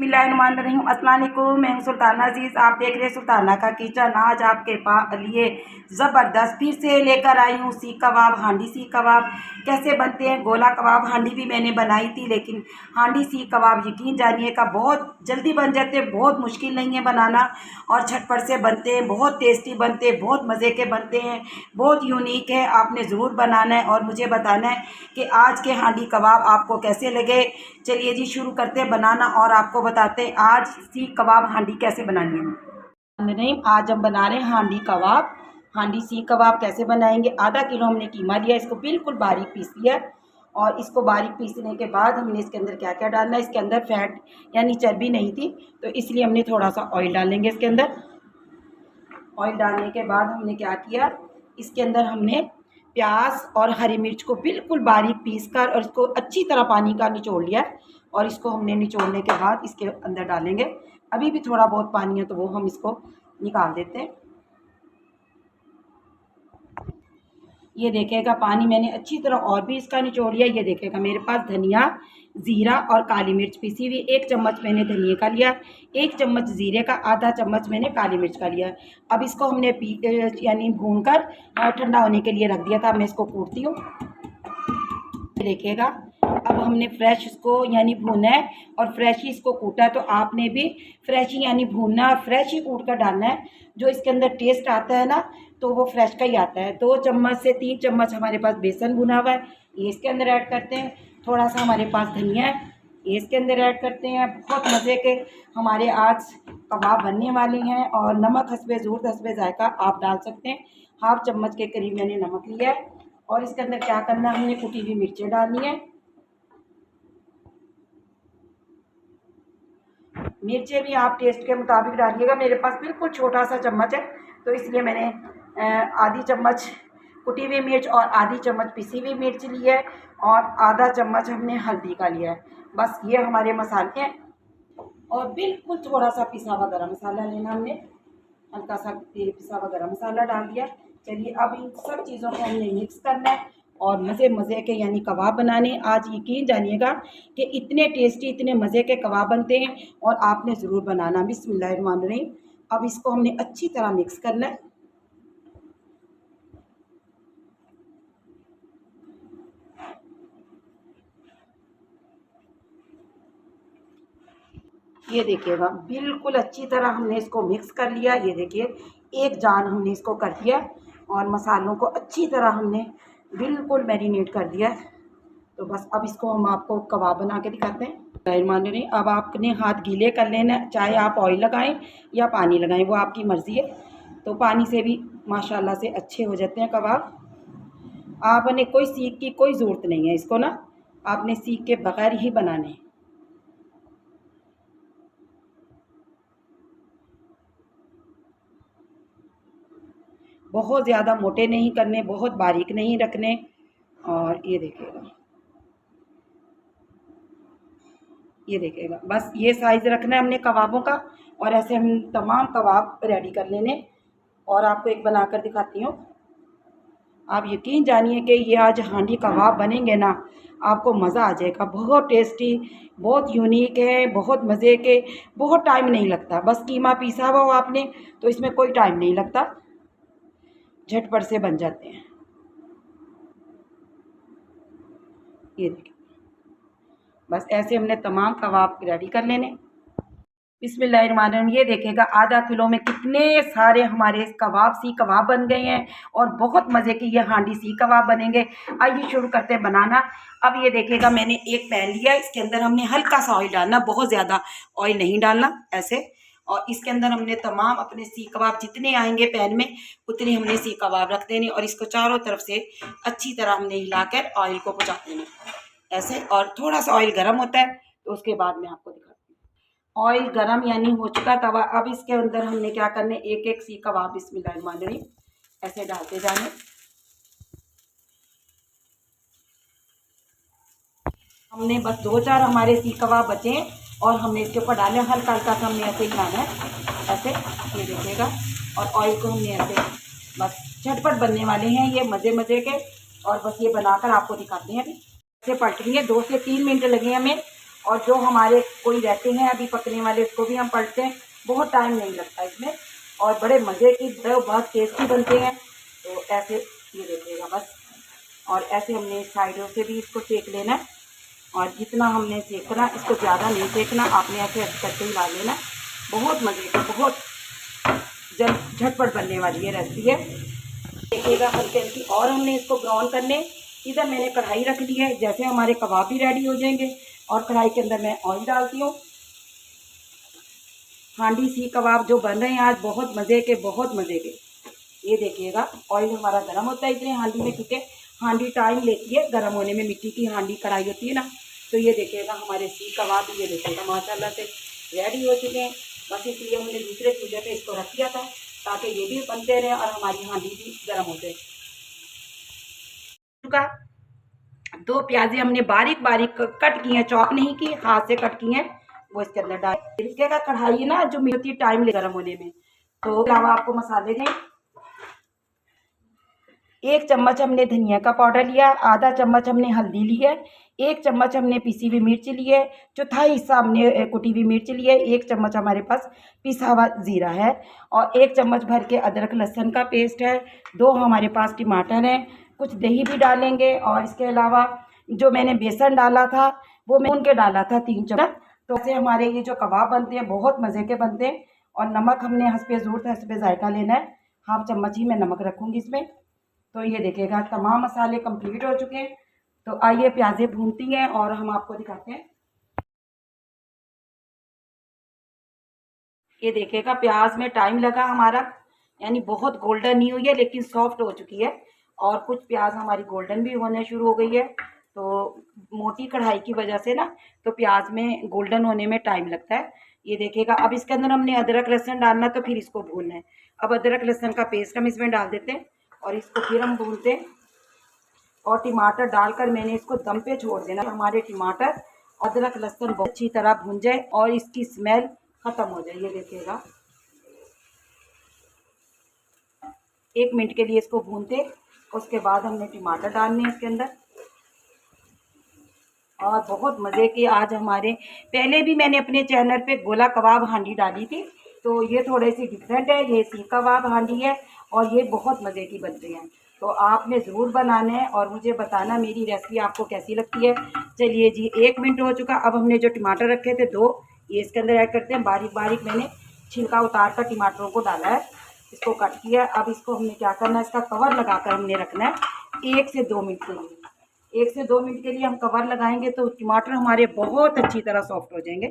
बिस्मिल्लाहिर्रहमानिर्रहीम। अस्सलाम वालेकुम। मैं हूं सुल्ताना अजीज़। आप देख रहे हैं सुल्ताना का किचन। आज आपके लिए ज़बरदस्त फिर से लेकर आई हूं सीख कबाब, हांडी सीख कबाब कैसे बनते हैं। गोला कबाब हांडी भी मैंने बनाई थी, लेकिन हांडी सीख कबाब यकीन जानिए का बहुत जल्दी बन जाते हैं, बहुत मुश्किल नहीं है बनाना और झटपट से बनते हैं, बहुत टेस्टी बनते हैं, बहुत मज़े के बनते हैं, बहुत यूनिक है। आपने ज़रूर बनाना है और मुझे बताना है कि आज के हांडी कबाब आपको कैसे लगे। चलिए जी शुरू करते हैं बनाना और आपको बताते हैं आज सीख कबाब हांडी कैसे बनानी है। नहीं, आज हम बना रहे हैं हांडी कबाब। हांडी सीख कबाब कैसे बनाएंगे। आधा किलो हमने कीमा लिया, इसको बिल्कुल बारीक पीस लिया और इसको बारीक पीसने के बाद हमने इसके अंदर क्या क्या डालना है। इसके अंदर फैट यानी चर्बी नहीं थी, तो इसलिए हमने थोड़ा सा ऑयल डालेंगे इसके अंदर। ऑयल डालने के बाद हमने क्या किया, इसके अंदर हमने प्याज और हरी मिर्च को बिल्कुल बारीक पीसकर और इसको अच्छी तरह पानी का निचोड़ लिया और इसको हमने निचोड़ने के बाद इसके अंदर डालेंगे। अभी भी थोड़ा बहुत पानी है तो वो हम इसको निकाल देते हैं। ये देखेगा पानी मैंने अच्छी तरह और भी इसका निचोड़ लिया। ये देखेगा मेरे पास धनिया, ज़ीरा और काली मिर्च पीसी हुई, 1 चम्मच मैंने धनिया का लिया, 1 चम्मच ज़ीरे का, आधा चम्मच मैंने काली मिर्च का लिया। अब इसको हमने यानी भून कर ठंडा होने के लिए रख दिया था। मैं इसको कूटती हूँ। देखिएगा अब हमने फ्रेश इसको यानी भूना है और फ्रेश ही इसको कूटा है, तो आपने भी फ्रेश ही यानी भूनना और फ्रेश ही कूट कर डालना है। जो इसके अंदर टेस्ट आता है ना, तो वो फ्रेश का ही आता है। 2 चम्मच से 3 चम्मच हमारे पास बेसन भुना हुआ है, ये इसके अंदर ऐड करते हैं। थोड़ा सा हमारे पास धनिया है, ये इसके अंदर ऐड करते हैं। बहुत मज़े के हमारे आज कबाब बनने वाले हैं। और नमक हस्बे ज़रूरत हस्बे जायका आप डाल सकते हैं। हाफ चम्मच के करीब मैंने नमक लिया है और इसके अंदर क्या करना है, हमने कुटी हुई मिर्चें डालनी है। मिर्चें भी आप टेस्ट के मुताबिक डालिएगा। मेरे पास बिल्कुल छोटा सा चम्मच है, तो इसलिए मैंने आधी चम्मच कुटी हुई मिर्च और आधी चम्मच पिसी हुई मिर्च ली है और आधा चम्मच हमने हल्दी का लिया है। बस ये हमारे मसाले हैं। और बिल्कुल थोड़ा सा पिसा हुआ गरम मसाला लेना, हमने हल्का सा पिसा हुआ गरम मसाला डाल दिया। चलिए अब इन सब चीज़ों को हमने मिक्स करना है और मज़े मज़े के यानी कबाब बनाने। आज यकीन जानिएगा कि इतने टेस्टी इतने मज़े के कबाब बनते हैं और आपने ज़रूर बनाना। बिस्मिल्लाहिर्रहमानिर्रहीम। अब इसको हमने अच्छी तरह मिक्स करना है। ये देखिएगा बिल्कुल अच्छी तरह हमने इसको मिक्स कर लिया। ये देखिए एक जान हमने इसको कर दिया और मसालों को अच्छी तरह हमने बिल्कुल मैरिनेट कर दिया। तो बस अब इसको हम आपको कबाब बना के दिखाते हैं। माने अब आपने हाथ गीले कर लेना, चाहे आप ऑयल लगाएं या पानी लगाएं, वो आपकी मर्ज़ी है। तो पानी से भी माशाल्लाह से अच्छे हो जाते हैं कबाब। आपने कोई सीख की कोई ज़रूरत नहीं है इसको ना, आपने सीख के बगैर ही बनाने हैं। बहुत ज़्यादा मोटे नहीं करने, बहुत बारीक नहीं रखने। और ये देखिएगा बस ये साइज़ रखना है हमने कबाबों का। और ऐसे हम तमाम कबाब रेडी कर लेने और आपको एक बनाकर दिखाती हूँ। आप यकीन जानिए कि ये आज हांडी कबाब बनेंगे ना, आपको मज़ा आ जाएगा। बहुत टेस्टी, बहुत यूनिक है, बहुत मज़े के, बहुत टाइम नहीं लगता। बस कीमा पीसा हुआ हो आपने तो इसमें कोई टाइम नहीं लगता, झटपट से बन जाते हैं। ये देखिए बस ऐसे हमने तमाम कबाब रेडी कर लेने। बिस्मिल्लाहिर्रहमानिर्रहीम। ये देखिएगा आधा किलो में कितने सारे हमारे कबाब सीख कबाब बन गए हैं और बहुत मज़े की ये हांडी सीख कबाब बनेंगे। आइए शुरू करते हैं बनाना। अब ये देखिएगा मैंने एक पैन लिया, इसके अंदर हमने हल्का सा ऑयल डालना, बहुत ज़्यादा ऑयल नहीं डालना ऐसे। और इसके अंदर हमने तमाम अपने सीख कबाब जितने आएंगे पैन में उतने हमने सीख कबाब रख देने और इसको चारों तरफ से अच्छी तरह हमने हिलाकर ऑयल को पहुँचा देना ऐसे। और थोड़ा सा ऑयल गर्म होता है तो उसके बाद मैं आपको दिखाती हूँ। ऑयल गरम यानी हो चुका तवा। अब इसके अंदर हमने क्या करने, एक एक सीख कबाब बिस्मिल्लाहिर्रहमानिर्रहीम ऐसे डालते जाने। हमने बस 2-4 हमारे सीख कबाब बचे हैं और हमने इसके ऊपर डाले, हल्का हल्का सा हमने ऐसे ही डालना है ऐसे। ये देखिएगा और ऑयल को हमने ऐसे बस झटपट बनने वाले हैं ये मज़े मज़े के। और बस ये बनाकर आपको दिखाते हैं। अभी ऐसे पलटेंगे, 2 से 3 मिनट लगे हमें और जो हमारे कोई रहते हैं अभी पकने वाले उसको भी हम पलटते हैं, बहुत टाइम नहीं लगता इसमें और बड़े मज़े की बहुत टेस्टी बनते हैं। तो ऐसे ये देखिएगा बस, और ऐसे हमने साइडों से भी इसको सेक लेना है और जितना हमने सेकना इसको ज़्यादा नहीं सेकना, आपने ऐसे करके ही ला लेना। बहुत मज़े का, बहुत जल्द झटपट बनने वाली ये रेसिपी है। देखिएगा हल्की हल्की और हमने इसको ब्राउन करने। इधर मैंने कढ़ाई रख ली है, जैसे हमारे कबाब भी रेडी हो जाएंगे और कढ़ाई के अंदर मैं ऑयल डालती हूँ। हांडी सीख कबाब जो बन रहे हैं आज बहुत मज़े के, बहुत मज़े के। ये देखिएगा ऑयल हमारा गर्म होता है इसलिए हांडी में, क्योंकि हांडी टाइम लेती है गर्म होने में, मिट्टी की हांडी कढ़ाई होती है ना। तो ये देखिएगा हमारे सीख कबाब ये देखिएगा माशाल्लाह से रेडी हो चुके हैं। बस इसलिए हमने दूसरे चूल्हे पे इसको रख दिया था ताकि ये भी बनते रहें और हमारी हांडी भी गर्म हो जाए। चुका 2 प्याजे हमने बारीक बारीक कट किए हैं, चॉप नहीं की, हाथ से कट किए हैं, वो इसके अंदर डाल। देखिएगा कढ़ाई ना जो मिलती है टाइम ले गर्म होने में। तो अलावा आपको मसाले दें, 1 चम्मच हमने धनिया का पाउडर लिया, आधा चम्मच हमने हल्दी ली है, 1 चम्मच हमने पिसी हुई मिर्च ली है, चौथाई हिस्सा हमने कुटी हुई मिर्च ली है, 1 चम्मच हमारे पास पिसा हुआ ज़ीरा है और 1 चम्मच भर के अदरक लहसुन का पेस्ट है, 2 हमारे पास टमाटर हैं, कुछ दही भी डालेंगे और इसके अलावा जो मैंने बेसन डाला था वो मैं भून के डाला था 3 चम्मच। तो ऐसे हमारे ये जो कबाब बनते हैं बहुत मज़े के बनते हैं। और नमक हमने हस्बे ज़रूरत है, हस्बे जायका लेना है, हाफ चम्मच ही मैं नमक रखूँगी इसमें। तो ये देखिएगा तमाम मसाले कंप्लीट हो चुके हैं। तो आइए प्याज़ें भूनती हैं और हम आपको दिखाते हैं। ये देखिएगा प्याज में टाइम लगा हमारा, यानी बहुत गोल्डन नहीं हुई है लेकिन सॉफ्ट हो चुकी है और कुछ प्याज हमारी गोल्डन भी होने शुरू हो गई है। तो मोटी कढ़ाई की वजह से ना तो प्याज में गोल्डन होने में टाइम लगता है। ये देखिएगा अब इसके अंदर हमने अदरक लहसुन डालना तो फिर इसको भूनना है। अब अदरक लहसुन का पेस्ट हम इसमें डाल देते हैं और इसको फिर हम भूनते हैं और टमाटर डालकर मैंने इसको दम पे छोड़ देना। हमारे टमाटर अदरक लहसुन बहुत अच्छी तरह भून जाए और इसकी स्मेल ख़त्म हो जाए। ये देखिएगा 1 मिनट के लिए इसको भूनते, उसके बाद हमने टमाटर डालने हैं इसके अंदर। और बहुत मज़े के आज हमारे, पहले भी मैंने अपने चैनल पे गोला कबाब हांडी डाली थी, तो ये थोड़े सी डिफरेंट है, ये सीख कबाब हांडी है और ये बहुत मज़े की बनती हैं। तो आपने ज़रूर बनाना है और मुझे बताना मेरी रेसिपी आपको कैसी लगती है। चलिए जी 1 मिनट हो चुका। अब हमने जो टमाटर रखे थे 2 ये इसके अंदर ऐड करते हैं। बारीक बारीक मैंने छिलका उतार कर टमाटरों को डाला है, इसको कट किया। अब इसको हमने क्या करना है, इसका कवर लगाकर हमने रखना है 1 से 2 मिनट के लिए। 1 से 2 मिनट के लिए हम कवर लगाएंगे तो टमाटर हमारे बहुत अच्छी तरह सॉफ्ट हो जाएंगे।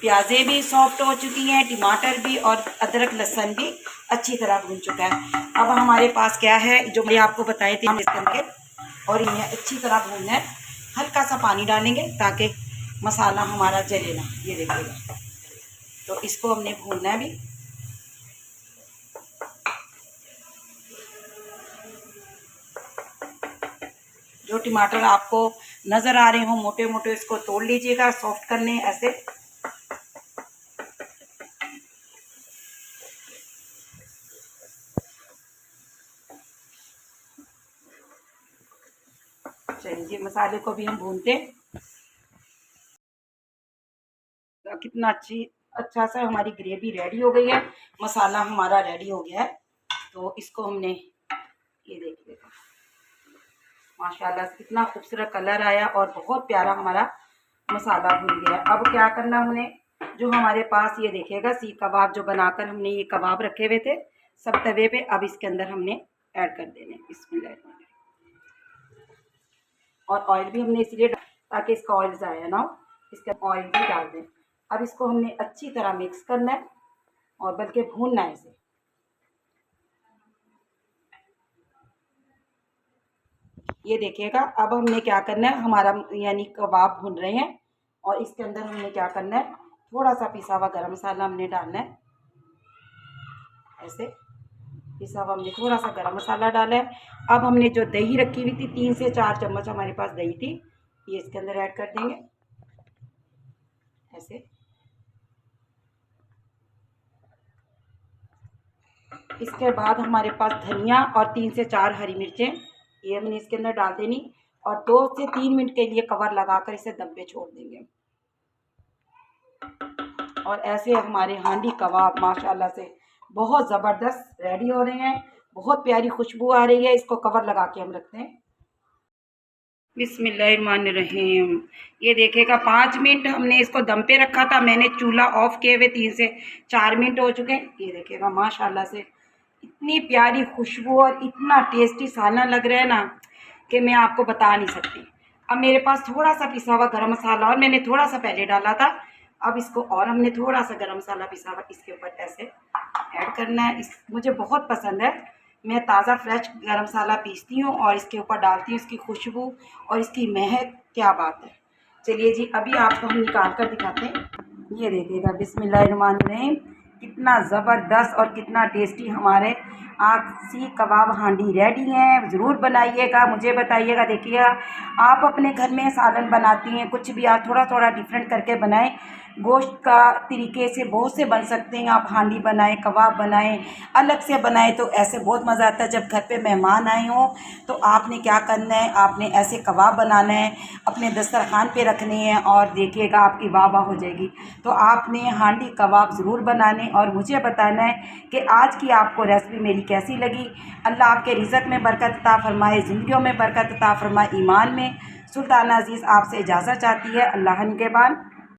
प्याज़ें भी सॉफ्ट हो चुकी हैं, टमाटर भी और अदरक लहसुन भी अच्छी तरह भून चुका है। अब हमारे पास क्या है जो मैं आपको बताए थे मिक्स करके, और इन्हें अच्छी तरह भूनना है। हल्का सा पानी डालेंगे ताकि मसाला हमारा जले ना। ये देखिएगा, तो इसको हमने भूनना है भी। जो टमाटर आपको नज़र आ रहे हो मोटे मोटे, इसको तोड़ लीजिएगा, सॉफ्ट करने ऐसे। चलिए मसाले को भी हम भूनते हैं। कितना अच्छा सा हमारी ग्रेवी रेडी हो गई है, मसाला हमारा रेडी हो गया है। तो इसको हमने, ये देखिएगा माशाल्लाह से कितना खूबसूरत कलर आया और बहुत प्यारा हमारा मसाला भून गया। अब क्या करना हमने, जो हमारे पास ये देखिएगा सीख कबाब जो बनाकर हमने ये कबाब रखे हुए थे सब तवे पे, अब इसके अंदर हमने ऐड कर देने। बिस्मिल्लाह। और ऑयल भी हमने इसलिए ताकि इसका ऑयल ज़ाया ना हो, इसके ऑयल भी डाल दें। अब इसको हमने अच्छी तरह मिक्स करना है और बल्कि भूनना है इसे। ये देखिएगा अब हमने क्या करना है, हमारा यानी कबाब भून रहे हैं और इसके अंदर हमने क्या करना है, थोड़ा सा पिसा हुआ गरम मसाला हमने डालना है। ऐसे पिसा हुआ हमने थोड़ा सा गरम मसाला डाला है। अब हमने जो दही रखी हुई थी 3 से 4 चम्मच हमारे पास दही थी, ये इसके अंदर ऐड कर देंगे ऐसे। इसके बाद हमारे पास धनिया और 3 से 4 हरी मिर्चें ये हमने इसके अंदर डाल देनी। और 2 से 3 मिनट के लिए कवर लगाकर इसे दम पे छोड़ देंगे। और ऐसे हमारे हांडी कबाब माशाल्लाह से बहुत ज़बरदस्त रेडी हो रहे हैं। बहुत प्यारी खुशबू आ रही है। इसको कवर लगा के हम रखते हैं। बिस्मिल्लाहिर्रहमानिर्रहीम। ये देखिएगा 5 मिनट हमने इसको दम पे रखा था। मैंने चूल्हा ऑफ किए हुए 3 से 4 मिनट हो चुके हैं। ये देखिएगा माशाल्लाह से इतनी प्यारी खुशबू और इतना टेस्टी सालन लग रहा है ना कि मैं आपको बता नहीं सकती। अब मेरे पास थोड़ा सा पिसा हुआ गरम मसाला और मैंने थोड़ा सा पहले डाला था। अब इसको और हमने थोड़ा सा गरम मसाला पिसा हुआ इसके ऊपर ऐसे ऐड करना है। इस मुझे बहुत पसंद है। मैं ताज़ा फ्रेश गरम मसाला पीसती हूँ और इसके ऊपर डालती हूँ। इसकी खुशबू और इसकी महक क्या बात है। चलिए जी अभी आपको हम निकाल कर दिखाते हैं। ये देखिएगा बिस्मिल्लाहिर्रहमानिर्रहीम कितना ज़बरदस्त और कितना टेस्टी हमारे आप सीख कबाब हांडी रेडी हैं। ज़रूर बनाइएगा, मुझे बताइएगा। देखिएगा आप अपने घर में सालन बनाती हैं, कुछ भी आप थोड़ा थोड़ा डिफरेंट करके बनाएं। गोश्त का तरीके से बहुत से बन सकते हैं। आप हांडी बनाएं, कबाब बनाएं, अलग से बनाएं तो ऐसे बहुत मज़ा आता है। जब घर पे मेहमान आए हों तो आपने क्या करना है, आपने ऐसे कबाब बनाना है, अपने दस्तरखान पे रखने हैं और देखिएगा आपकी वाह वाह हो जाएगी। तो आपने हांडी कबाब ज़रूर बनाने और मुझे बताना है कि आज की आपको रेसिपी मेरी कैसी लगी। अल्लाह आपके रिज़्क़ में बरकत अता फ़रमाए, ज़िंदगियों में बरकत अता फ़रमाए, ईमान में। सुल्ताना अज़ीज़ आपसे इजाज़त चाहती है। अल्लाह निगहबान।